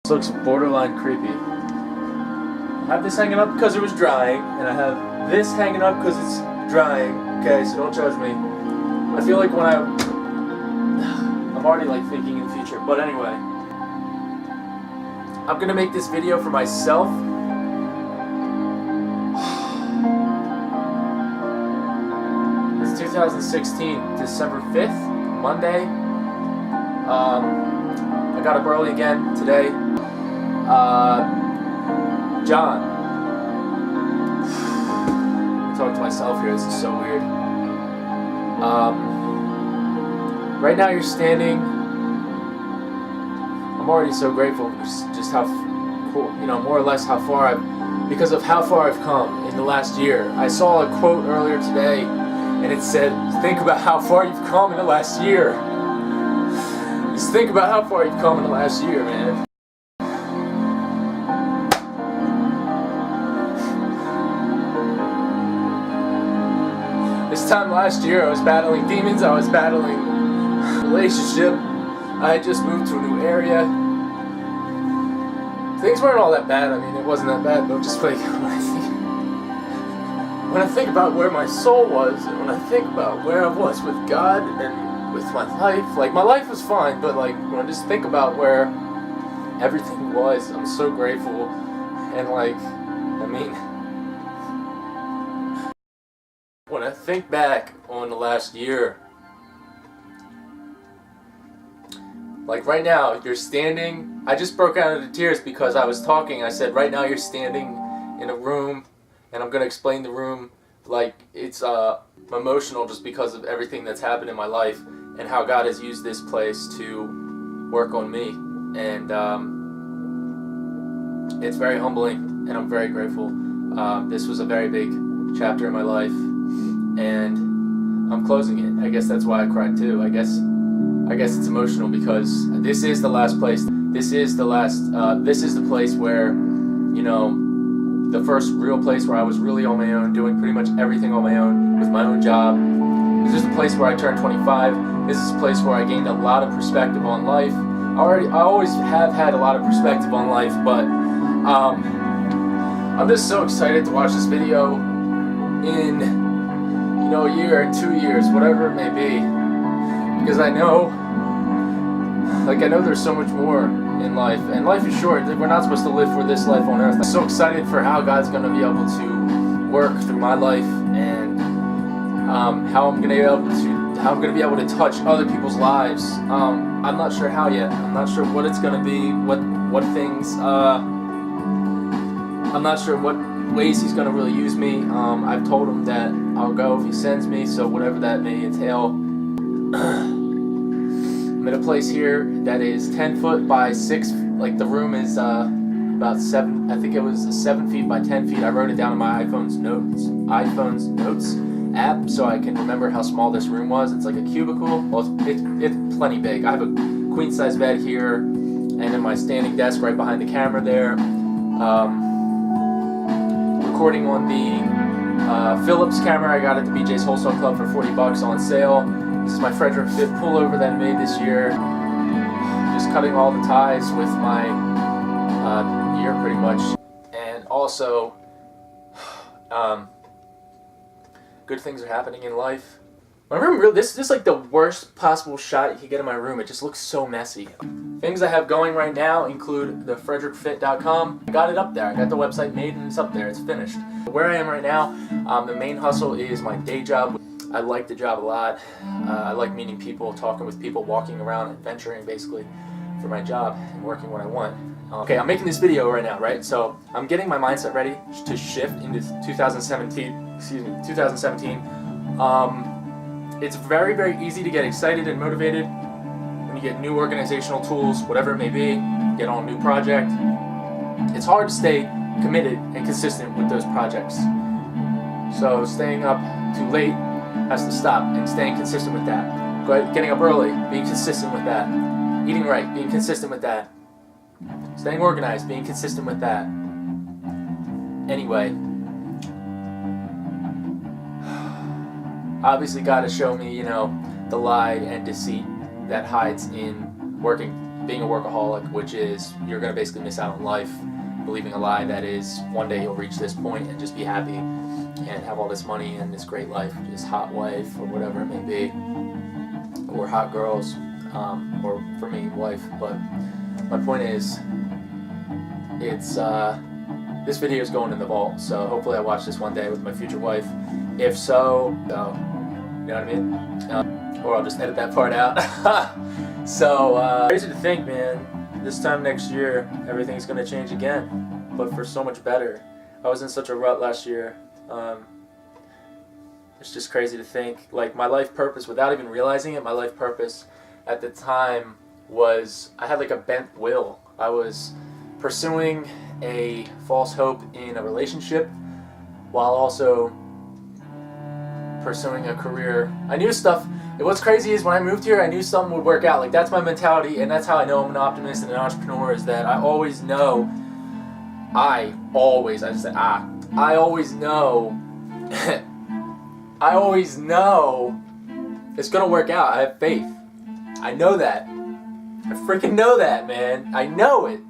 This looks borderline creepy. I have this hanging up because it was drying, and I have this hanging up because it's drying. Okay, so don't judge me. I feel like when I'm already like thinking in the future, but anyway. I'm gonna make this video for myself. It's 2016, December 5th, Monday. I got up early again today. John. I talk to myself here, this is so weird. Right now you're standing. I'm already so grateful just how cool, more or less how far because of how far I've come in the last year. I saw a quote earlier today and it said, think about how far you've come in the last year. Just think about how far you've come in the last year, man. This time last year I was battling demons, I was battling relationship. I had just moved to a new area. Things weren't all that bad. I mean, it wasn't that bad, but just like when I think about where my soul was, and when I think about where I was with God and with my life, like my life was fine, but like when I just think about where everything was, I'm so grateful. And like, I mean, when I think back on the last year, like right now, you're standing. I just broke out into tears because I was talking. I said, right now you're standing in a room, and I'm going to explain the room. Like, it's emotional just because of everything that's happened in my life and how God has used this place to work on me. And it's very humbling, and I'm very grateful. This was a very big chapter in my life, and I'm closing it. I guess that's why I cried too. I guess it's emotional because this is the last place. This is the place where, the first real place where I was really on my own, doing pretty much everything on my own with my own job. This is the place where I turned 25. This is the place where I gained a lot of perspective on life. I always have had a lot of perspective on life, but I'm just so excited to watch this video in, a year, 2 years, whatever it may be. Because I know there's so much more in life, and life is short. We're not supposed to live for this life on earth. I'm so excited for how God's going to be able to work through my life, and how I'm going to be able to touch other people's lives. I'm not sure how yet. I'm not sure what it's going to be, what things. I'm not sure what ways He's going to really use me. I've told Him that I'll go if He sends me, so whatever that may entail. I'm in a place here that is 10 foot by 6, like the room is about 7, I think it was 7 feet by 10 feet. I wrote it down in my iPhone's notes app so I can remember how small this room was. It's like a cubicle. Well, it's plenty big. I have a queen size bed here, and then my standing desk right behind the camera there. Recording on the Philips camera I got at the BJ's Wholesale Club for $40 on sale. This is my Frederick Fit pullover that I made this year. Just cutting all the ties with my gear pretty much. And also, good things are happening in life. My room, really, this is like the worst possible shot you can get in my room. It just looks so messy. Things I have going right now include the frederickfit.com. I got it up there. I got the website made and it's up there. It's finished. Where I am right now, the main hustle is my day job. I like the job a lot. I like meeting people, talking with people, walking around, adventuring basically for my job and working what I want. Okay, I'm making this video right now, right? So I'm getting my mindset ready to shift into 2017. It's very, very easy to get excited and motivated when you get new organizational tools, whatever it may be, get on a new project. It's hard to stay committed and consistent with those projects. So staying up too late has to stop, and staying consistent with that. Getting up early, being consistent with that. Eating right, being consistent with that. Staying organized, being consistent with that. Anyway, obviously God has shown me, the lie and deceit that hides in working being a workaholic, which is you're going to basically miss out on life, believing a lie that is one day you'll reach this point and just be happy and have all this money and this great life, just hot wife or whatever it may be, or hot girls, or for me, wife. But my point is, it's this video is going in the vault, so hopefully I watch this one day with my future wife. If so, you know what I mean? Or I'll just edit that part out. So, crazy to think, man, this time next year, everything's going to change again, but for so much better. I was in such a rut last year. It's just crazy to think. Like, my life purpose, without even realizing it, my life purpose at the time was, I had like a bent will. I was pursuing a false hope in a relationship while also pursuing a career. I knew stuff. What's crazy is when I moved here, I knew something would work out. Like, that's my mentality, and that's how I know I'm an optimist and an entrepreneur, is that I always know, I always know I always know it's gonna work out. I have faith. I know that. I freaking know that, man. I know it.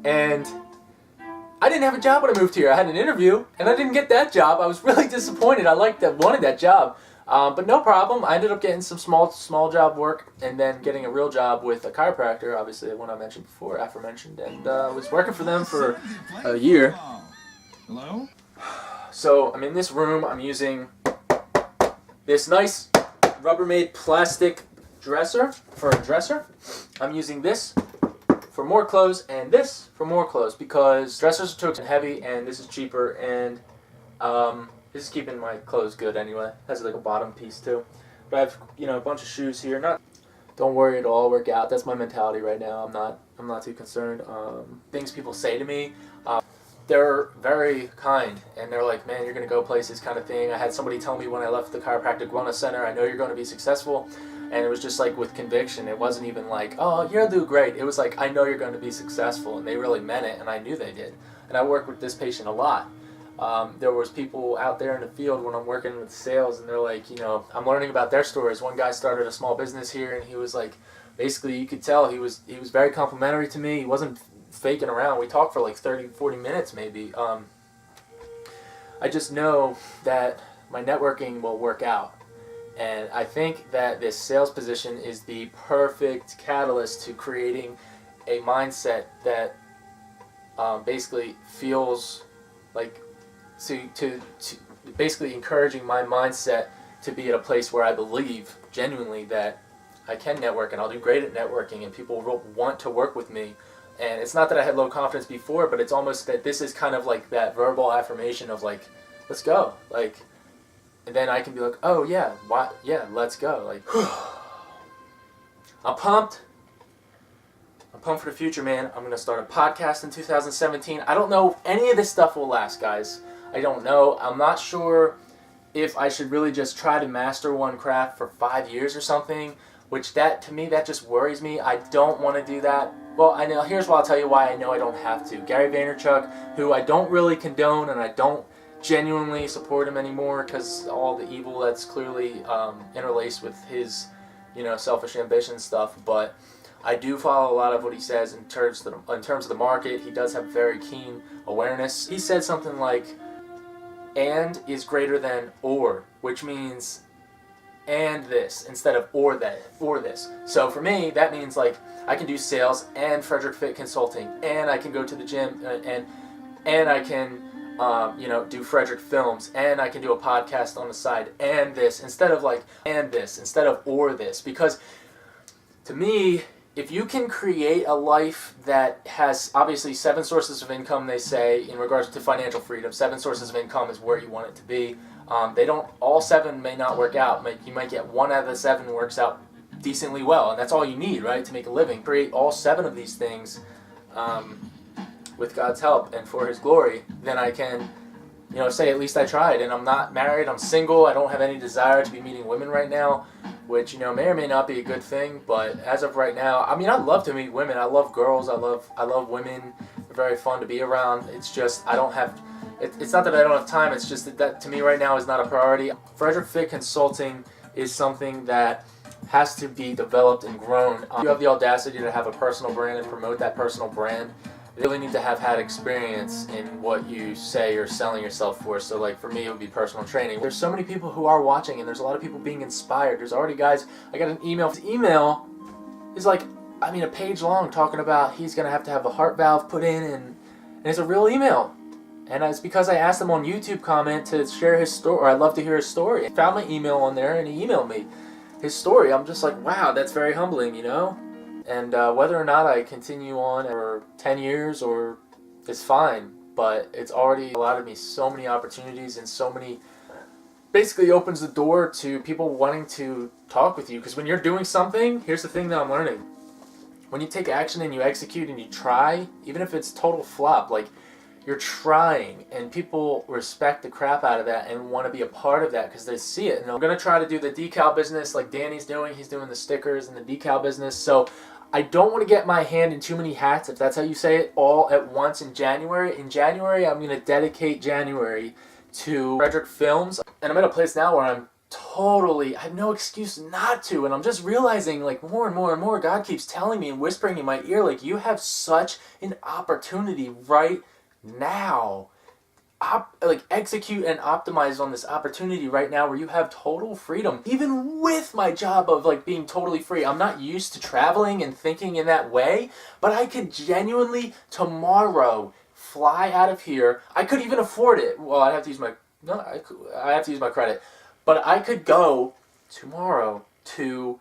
And I didn't have a job when I moved here. I had an interview, and I didn't get that job. I was really disappointed. I wanted that job. But no problem. I ended up getting some small job work, and then getting a real job with a chiropractor, obviously the one I mentioned before, aforementioned, and was working for them for a year. Hello? So I'm in this room. I'm using this nice Rubbermaid plastic dresser for a dresser. I'm using this for more clothes and this for more clothes, because dressers are too heavy and this is cheaper, and this is keeping my clothes good anyway. It has like a bottom piece too. But I have, you know, a bunch of shoes here. Don't worry, it'll all work out. That's my mentality right now. I'm not too concerned. Things people say to me, they're very kind, and they're like, man, you're gonna go places, kind of thing. I had somebody tell me when I left the chiropractic wellness center, I know you're going to be successful. And it was just like with conviction. It wasn't even like, oh, you'll do great. It was like, I know you're going to be successful, and they really meant it, and I knew they did. And I work with this patient a lot. There was people out there in the field when I'm working with sales, and they're like, you know, I'm learning about their stories. One guy started a small business here, and he was like, basically, you could tell he was very complimentary to me. He wasn't faking around. We talked for like 30, 40 minutes maybe. I just know that my networking will work out. And I think that this sales position is the perfect catalyst to creating a mindset that basically feels like to basically encouraging my mindset to be at a place where I believe genuinely that I can network and I'll do great at networking and people will want to work with me. And it's not that I had low confidence before, but it's almost that this is kind of like that verbal affirmation of like, let's go. Like, and then I can be like, oh yeah, yeah, let's go. Like, I'm pumped. I'm pumped for the future, man. I'm gonna start a podcast in 2017. I don't know if any of this stuff will last, guys. I don't know. I'm not sure if I should really just try to master one craft for 5 years or something, which to me, that just worries me. I don't want to do that. Well, I know. Here's why I'll tell you why I know I don't have to. Gary Vaynerchuk, who I don't really condone, and I don't genuinely support him anymore because all the evil that's clearly interlaced with his, you know, selfish ambition stuff. But I do follow a lot of what he says in terms of the market. He does have very keen awareness. He said something like, "And is greater than or," which means and this instead of or that or this. So for me, that means like I can do sales and Frederick Fit Consulting, and I can go to the gym, and I can you know, do Frederick Films, and I can do a podcast on the side, and this instead of like and this instead of or this. Because to me, if you can create a life that has obviously 7 sources of income, they say in regards to financial freedom, 7 sources of income is where you want it to be. They don't, all 7 may not work out. You might get 1 out of the 7 works out decently well, and that's all you need, right, to make a living. Create all 7 of these things with God's help and for His glory, then I can, you know, say at least I tried. And I'm not married, I'm single, I don't have any desire to be meeting women right now, which, you know, may or may not be a good thing. But as of right now, I mean, I love to meet women. I love girls. I love women. They're very fun to be around. It's just I don't have. It's not that I don't have time. It's just that to me right now is not a priority. Frederick Fit Consulting is something that has to be developed and grown. You have the audacity to have a personal brand and promote that personal brand. You really need to have had experience in what you say you're selling yourself for. So like for me, it would be personal training. There's so many people who are watching, and there's a lot of people being inspired. There's already guys, I got an email. His email is like, I mean, a page long, talking about he's gonna have to have a heart valve put in, and it's a real email. And it's because I asked him on YouTube comment to share his story, or I'd love to hear his story. I found my email on there, and he emailed me his story. I'm just like, wow, that's very humbling, you know? And whether or not I continue on for 10 years or it's fine, but it's already allowed me so many opportunities and so many, basically opens the door to people wanting to talk with you. Because when you're doing something, here's the thing that I'm learning. When you take action and you execute and you try, even if it's total flop, like you're trying, and people respect the crap out of that and want to be a part of that because they see it. And I'm going to try to do the decal business like Danny's doing. He's doing the stickers and the decal business. So I don't want to get my hand in too many hats, if that's how you say it, all at once in January. In January, I'm going to dedicate January to Frederick Films. And I'm at a place now where I have no excuse not to. And I'm just realizing, like, more and more and more, God keeps telling me and whispering in my ear, like, you have such an opportunity right now. Like, execute and optimize on this opportunity right now where you have total freedom. Even with my job of like being totally free, I'm not used to traveling and thinking in that way, but I could genuinely tomorrow fly out of here. I could even afford it. Well, I have to use my credit, but I could go tomorrow to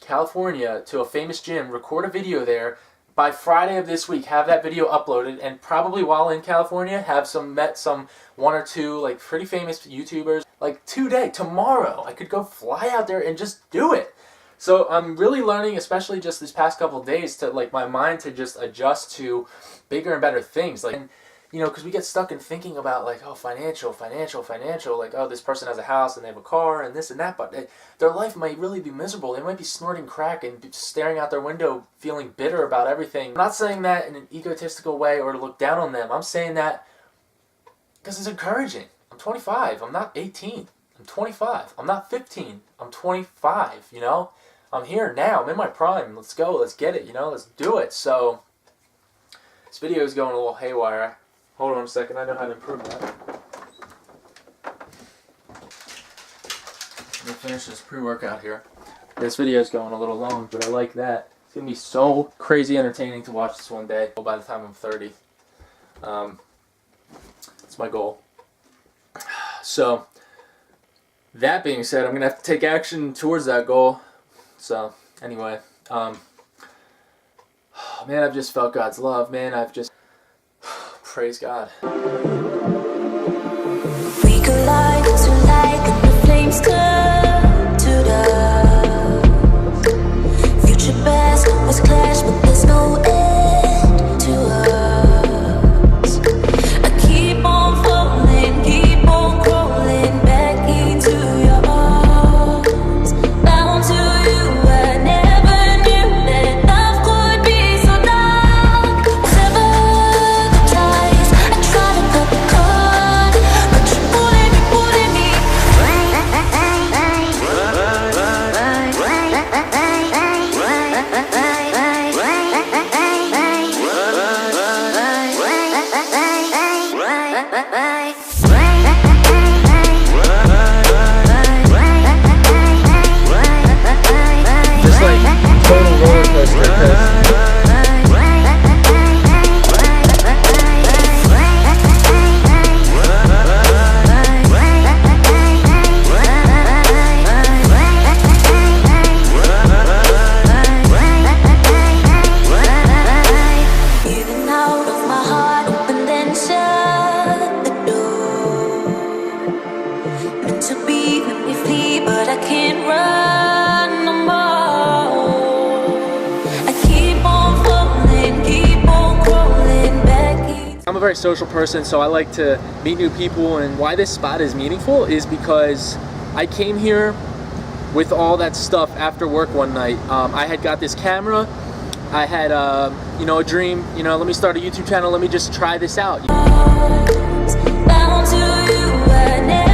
California to a famous gym, record a video there. By Friday of this week, have that video uploaded, and probably while in California, have met some one or two like pretty famous YouTubers. Like tomorrow, I could go fly out there and just do it. So I'm really learning, especially just this past couple of days, to like my mind to just adjust to bigger and better things. Like, you know, because we get stuck in thinking about like, oh, financial, like, oh, this person has a house and they have a car and this and that, but their life might really be miserable. They might be snorting crack and staring out their window feeling bitter about everything. I'm not saying that in an egotistical way or to look down on them. I'm saying that because it's encouraging. I'm 25. I'm not 18. I'm 25. I'm not 15. I'm 25, you know? I'm here now. I'm in my prime. Let's go. Let's get it, you know? Let's do it. So this video is going a little haywire. Hold on a second, I know how to improve that. Let me finish this pre-workout here. This video is going a little long, but I like that. It's going to be so crazy entertaining to watch this one day by the time I'm 30. That's my goal. So, that being said, I'm going to have to take action towards that goal. So, anyway. Man, I've just felt God's love, man. Praise God. We collide tonight, and the flames come to dust. Future past was clash, but there's no end to us. I keep on falling, keep on crawling back into your arms. Bound to you, I never knew that love could be so dark. Sever the ties, I try to cut the cord, but you're pulling me. Just like total roller coaster. Even out of my heart, open then shut the door. Meant to be, let me flee, but I can't run no more. I keep on falling, keep on crawling back in. I'm a very social person, so I like to meet new people, and why this spot is meaningful is because I came here with all that stuff after work one night. I had got this camera, I had you know, a dream, you know, let me start a YouTube channel, let me just try this out. Bound to you, I never